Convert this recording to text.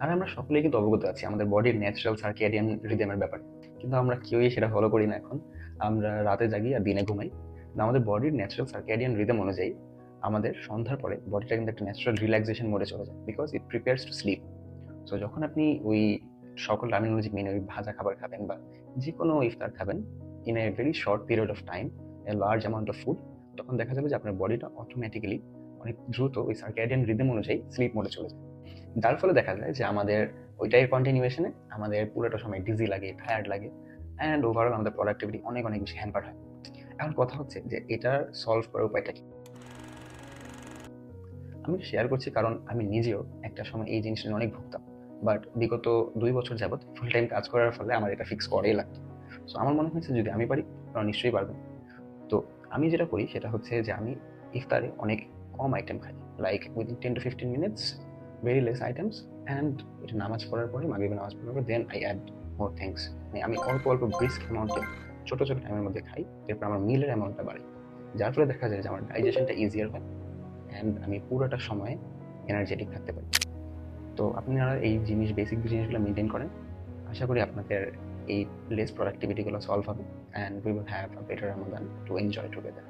আর আমরা সকলেই কিন্তু অবগত আছি আমাদের বডির ন্যাচারাল সার্কেডিয়ান রিদমের ব্যাপারে, কিন্তু আমরা কেউই সেটা ফলো করি না এখন। আমরা রাতে জাগি আর দিনে ঘুমাই। আমাদের বডির ন্যাচারাল সার্কেডিয়ান রিদম অনুযায়ী আমাদের সন্ধ্যার পরে বডিটা কিন্তু একটা ন্যাচারাল রিল্যাক্সেশন মোডে চলে যায়, because it prepares to sleep. So যখন আপনি ওই সকল রানিং মেনে ওই ভাজা খাবার খাবেন বা যে কোনো ইফতার খাবেন in a very short period of time, a large amount of food, তখন দেখা যাবে যে আপনার বডিটা অটোমেটিক্যালি অনেক দ্রুত ওই সার্কেডিয়ান রিদম অনুযায়ী স্লিপ মোডে চলে যায়। যার ফলে দেখা যায় যে আমাদের ওইটাই কন্টিনিউয়েশনে আমাদের পুরোটা সময় ডিজি লাগে, টায়ার্ড লাগে, অ্যান্ড ওভারঅল আমাদের প্রোডাক্টিভিটি অনেক অনেক বেশি হ্যাম্পার হয়। এখন কথা হচ্ছে যে এটার সলভ করার উপায়টা কি। আমি শেয়ার করছি কারণ আমি নিজেও একটা সময় এই জিনিসটা নিয়ে অনেক ভুগতাম, বাট বিগত 2 বছর যাবৎ ফুল টাইম কাজ করার ফলে আমার এটা ফিক্স করেই লাগতো। সো আমার মনে হয়েছে যদি আমি পারি আপনারা নিশ্চয়ই পারবেন। তো আমি যেটা করি সেটা হচ্ছে যে আমি ইফতারে অনেক কম আইটেম খাই, like within 10 to 15 minutes, very less items, and এটা নামাজ পড়ার পরে মাগরিবের নামাজ পড়ার পর then I add more things. মানে আমি অল্প অল্প ব্রিস্ক অ্যামাউন্টে ছোট ছোট টাইমের মধ্যে খাই, এরপর আমার মিলের অ্যামাউন্টটা বাড়াই। যার ফলে দেখা যায় যে আমার ডাইজেশনটা ইজিয়ার হয়, অ্যান্ড আমি পুরোটা সময় এনার্জেটিক থাকতে পারি। তো আপনারা এই বেসিক জিনিসগুলো মেনটেন করেন, আশা করি আপনাদের এই লেস প্রোডাক্টিভিটিগুলো সলভ হবে, and we will have a better Ramadan to enjoy together.